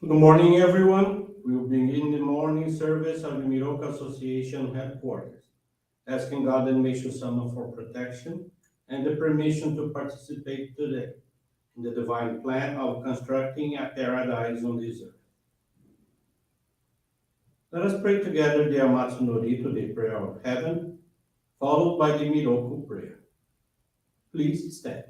Good morning, everyone. We will begin the morning service at the Miroku Association headquarters, asking God and Meishu-sama for protection and the permission to participate today in the divine plan of constructing a paradise on this earth. Let us pray together the Amatsu-Norito, the prayer of heaven, followed by the Miroku Prayer. Please stand.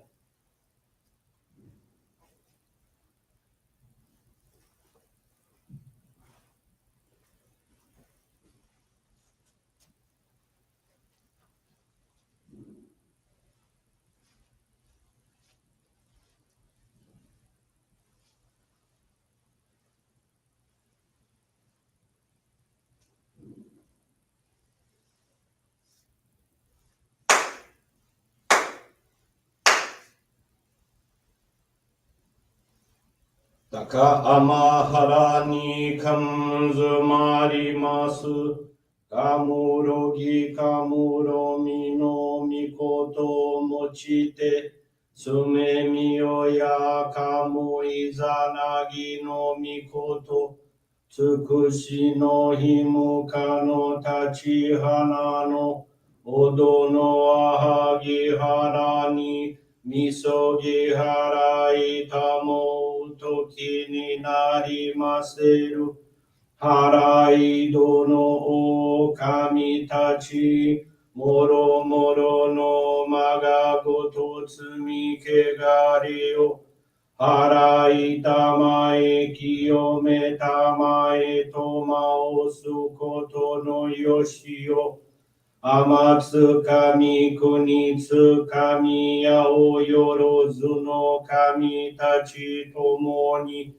Taka amahara ni kanzumarimasu. Kamurogi kamuromi no mikoto mochite. Sumemi oya kamu izanagi no mikoto. Tsukushi no himuka no tachihana no. Odo no ahagi harani. Misogi harai tamo toki ni narimaseru. Harai dono o kami tachi. Moro moro no maga goto tsumi kegari o. Harai tamae kiyome tamae toma o sukoto no yoshi o. Amatsu-kami kunitsu-kami yaoyorozu no kami tachi tomoni.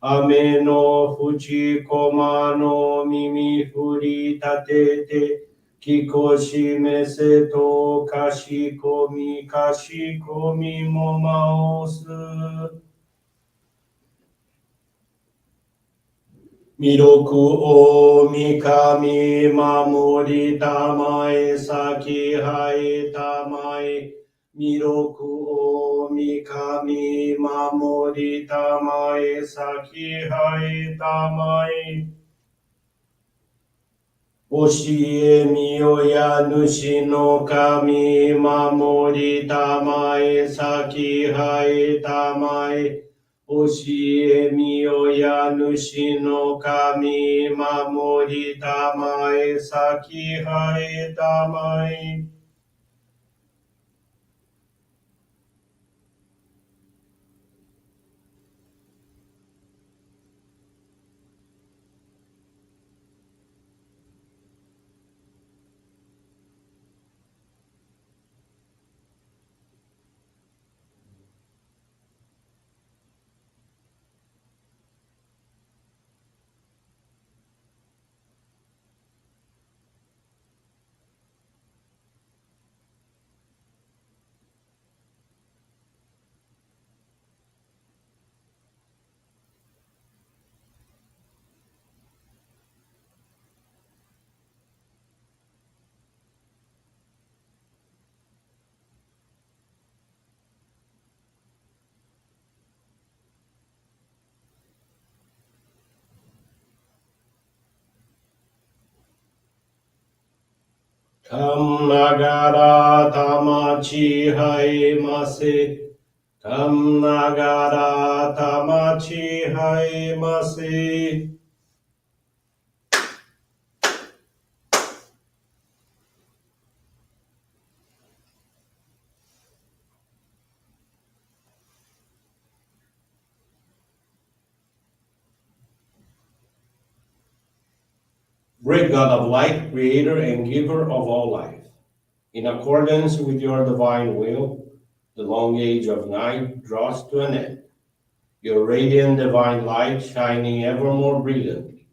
Ame no fujikoma no mimi furi tatete. Kikoshi meseto kashikomi kashikomi momaosu. Miroku o mikami mamori tamae saki hae tamae. Miroku o mikami mamori tamae saki hae tamae. Oshie miyoya nushi no kami mamori tamae saki hae tamae. Oshie miyoya nushi no kami mamori tamae saki hae tamae. Kam nagara tamachi hae mase. Kam nagara tamachi hae mase. Great God of light, creator and giver of all life, in accordance with your divine will, the long age of night draws to an end. Your radiant divine light, shining ever more brilliantly,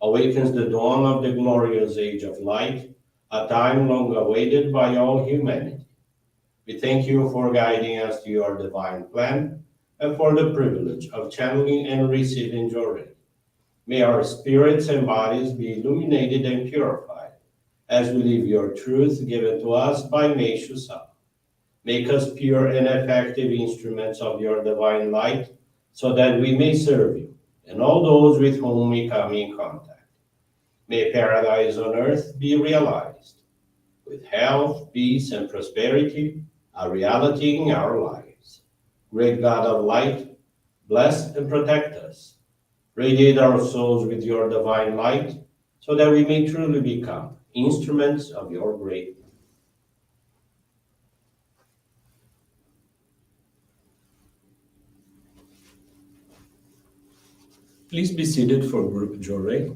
awakens the dawn of the glorious age of light, a time long awaited by all humanity. We thank you for guiding us to your divine plan and for the privilege of channeling and receiving Johrei. May our spirits and bodies be illuminated and purified as we live your truth given to us by Meishu-sama. Make us pure and effective instruments of your divine light so that we may serve you and all those with whom we come in contact. May paradise on earth be realized, with health, peace, and prosperity a reality in our lives. Great God of light, bless and protect us. Radiate our souls with your divine light, so that we may truly become instruments of your great love. Please be seated for group Johrei.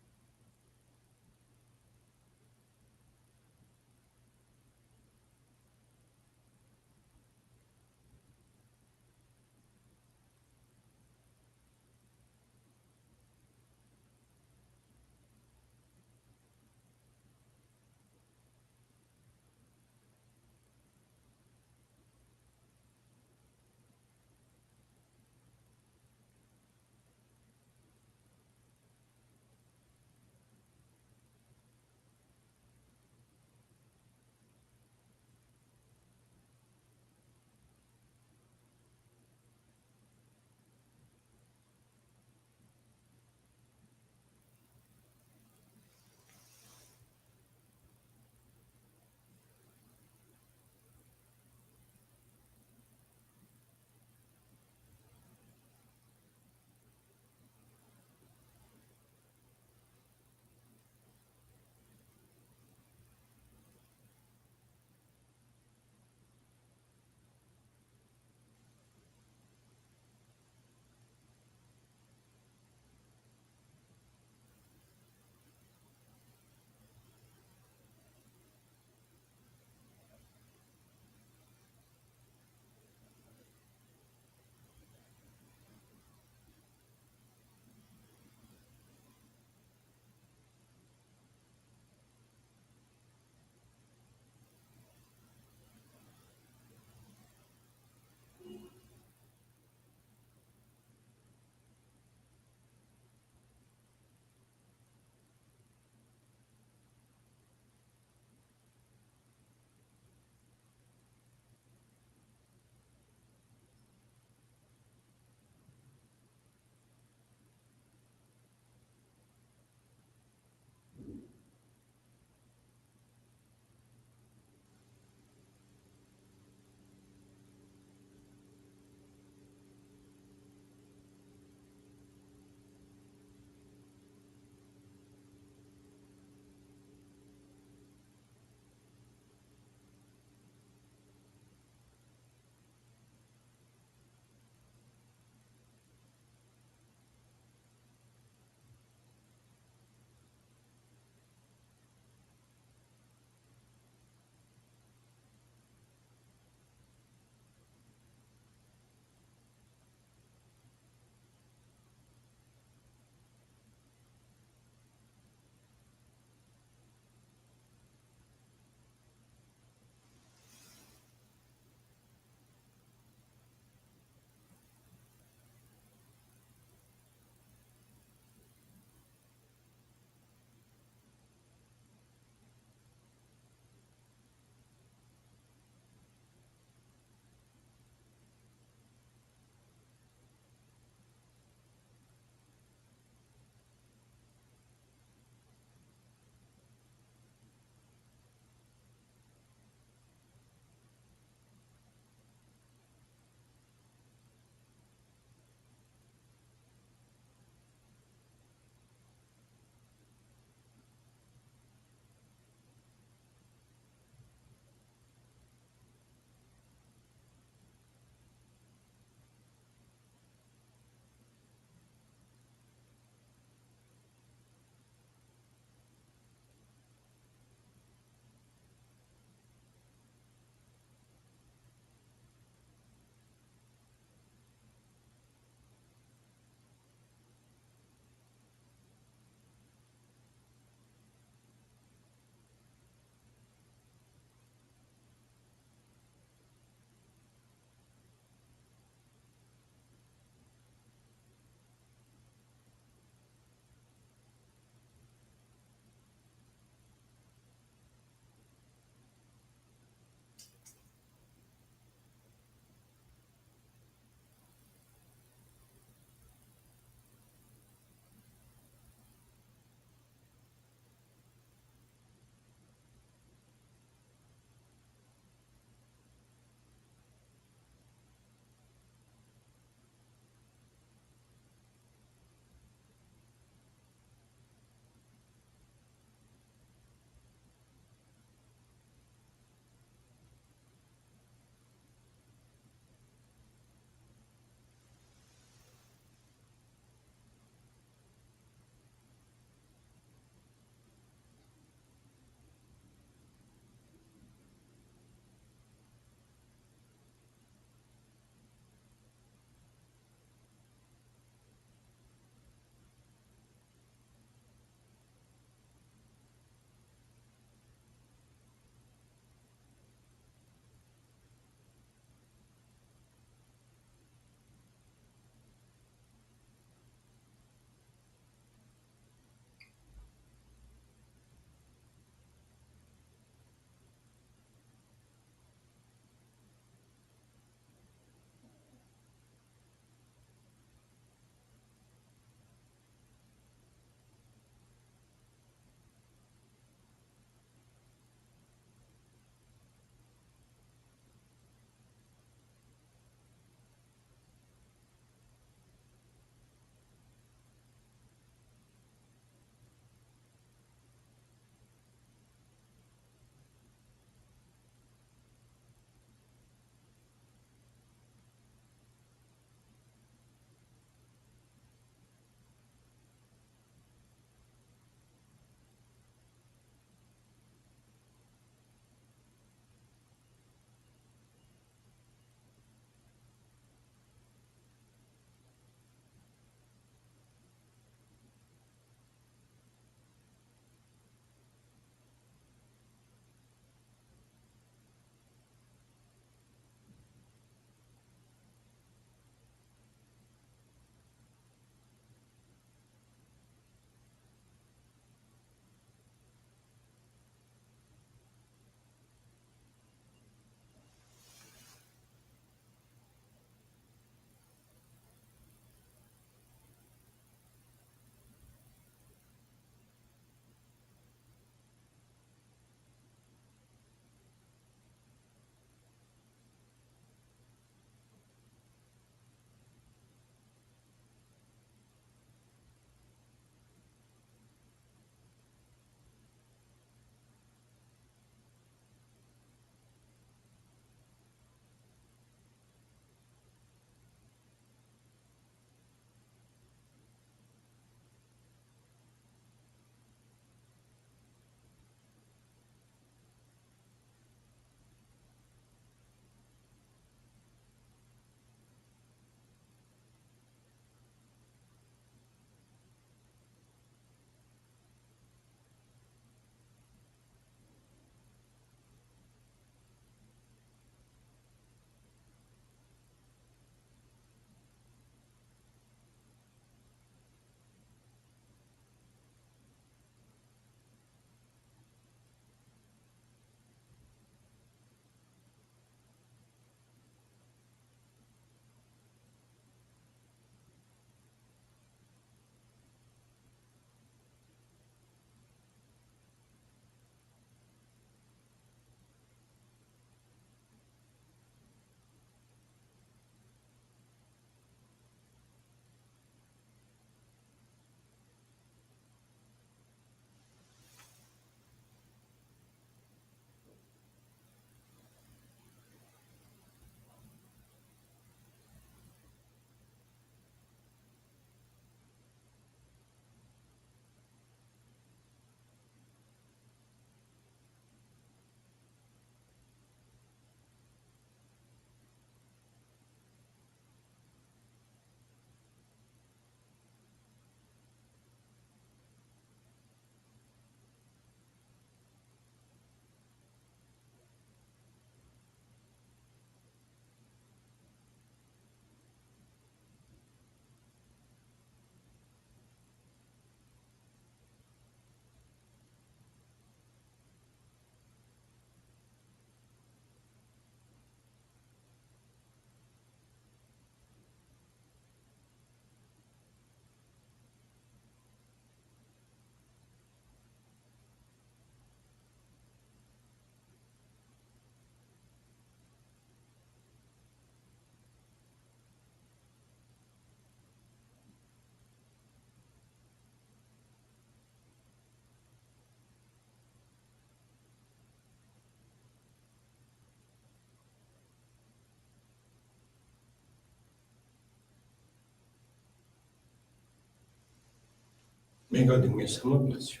May God and Meishu-sama bless you.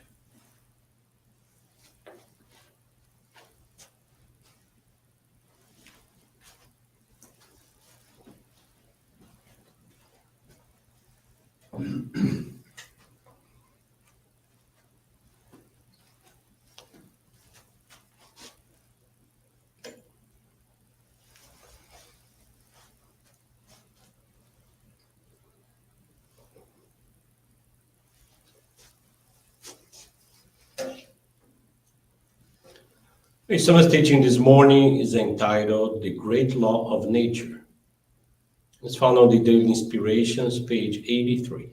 Meishu-sama's teaching this morning is entitled The Great Law of Nature. It's found on the Daily Inspirations, page 83.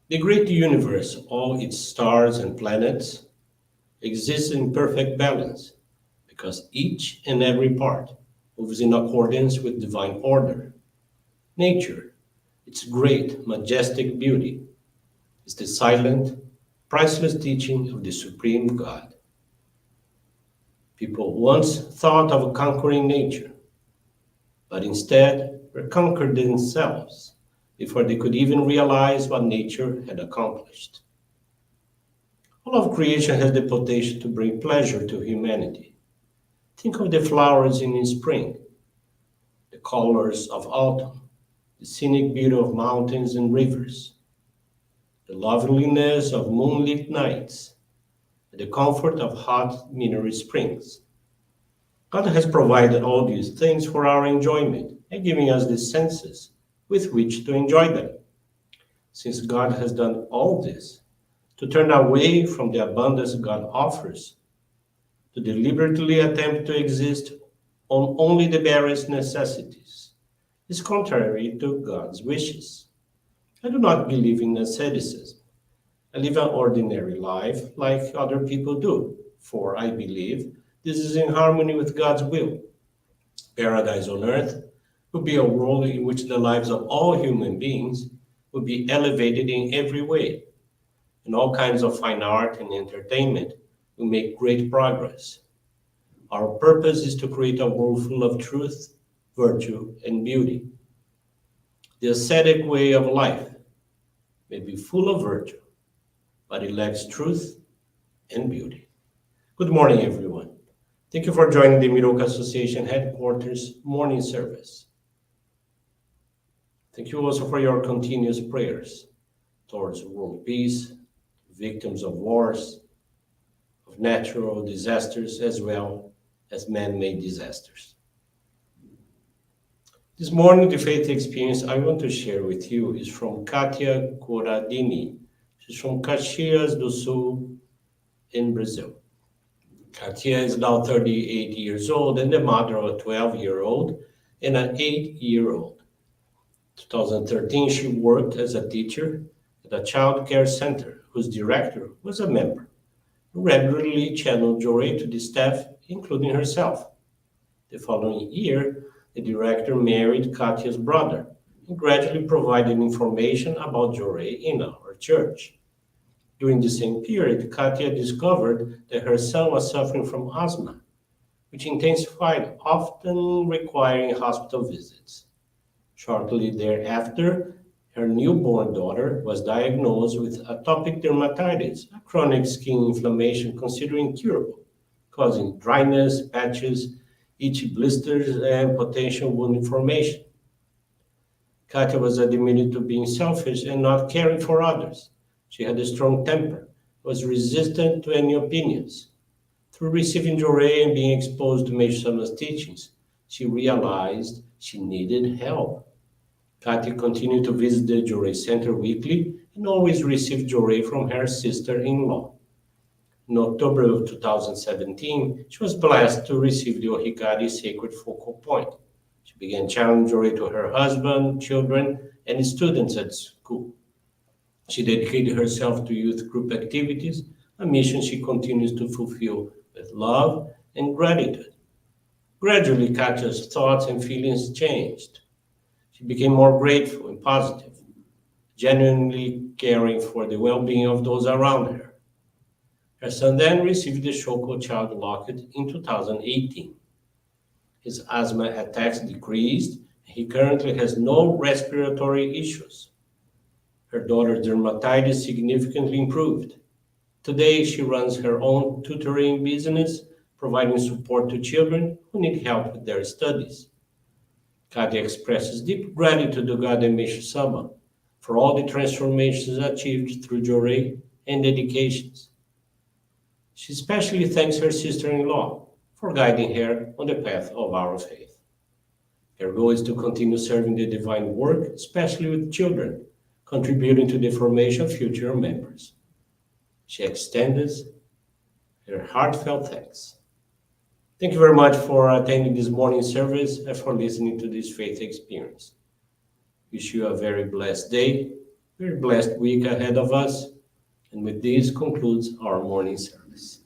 The great universe, all its stars and planets, exists in perfect balance because each and every part moves in accordance with divine order. Nature, its great, majestic beauty, is the silent, priceless teaching of the Supreme God. People once thought of conquering nature, but instead were conquered themselves before they could even realize what nature had accomplished. All of creation has the potential to bring pleasure to humanity. Think of the flowers in spring, the colors of autumn, the scenic beauty of mountains and rivers, the loveliness of moonlit nights, and the comfort of hot mineral springs. God has provided all these things for our enjoyment and giving us the senses with which to enjoy them. Since God has done all this, to turn away from the abundance God offers, to deliberately attempt to exist on only the barest necessities, is contrary to God's wishes. I do not believe in asceticism. I live an ordinary life like other people do, for I believe this is in harmony with God's will. Paradise on earth would be a world in which the lives of all human beings would be elevated in every way, and all kinds of fine art and entertainment will make great progress. Our purpose is to create a world full of truth, virtue, and beauty. The ascetic way of life may be full of virtue, but it lacks truth and beauty. Good morning, everyone. Thank you for joining the Miroku Association headquarters morning service. Thank you also for your continuous prayers towards world peace, victims of wars, of natural disasters, as well as man-made disasters. This morning, the faith experience I want to share with you is from Katia Corradini. She's from Caxias do Sul in Brazil. Katia is now 38 years old and the mother of a 12-year-old and an 8-year-old. In 2013, she worked as a teacher at a child care center whose director was a member who regularly channeled Johrei to the staff, including herself. The following year, the director married Katia's brother and gradually provided information about Johrei in our church. During the same period, Katia discovered that her son was suffering from asthma, which intensified, often requiring hospital visits. Shortly thereafter, her newborn daughter was diagnosed with atopic dermatitis, a chronic skin inflammation considered incurable, causing dryness, patches, itchy blisters, and potential wound formation. Katia was admitted to being selfish and not caring for others. She had a strong temper, was resistant to any opinions. Through receiving Johrei and being exposed to Meishu-sama's teachings, she realized she needed help. Katia continued to visit the Johrei Center weekly and always received Johrei from her sister-in-law. In October of 2017, she was blessed to receive the Ohikari Sacred Focal Point. She began channeling Johrei to her husband, children, and students at school. She dedicated herself to youth group activities, a mission she continues to fulfill with love and gratitude. Gradually, Katia's thoughts and feelings changed. She became more grateful and positive, genuinely caring for the well-being of those around her. Her son then received the Shoko Child Locket in 2018. His asthma attacks decreased, and he currently has no respiratory issues. Her daughter's dermatitis significantly improved. Today, she runs her own tutoring business, providing support to children who need help with their studies. Katya expresses deep gratitude to God and Meishu-sama for all the transformations achieved through Johrei and dedications. She especially thanks her sister-in-law for guiding her on the path of our faith. Her goal is to continue serving the divine work, especially with children, contributing to the formation of future members. She extends her heartfelt thanks. Thank you very much for attending this morning service and for listening to this faith experience. Wish you a very blessed day, very blessed week ahead of us. And with this concludes our morning service.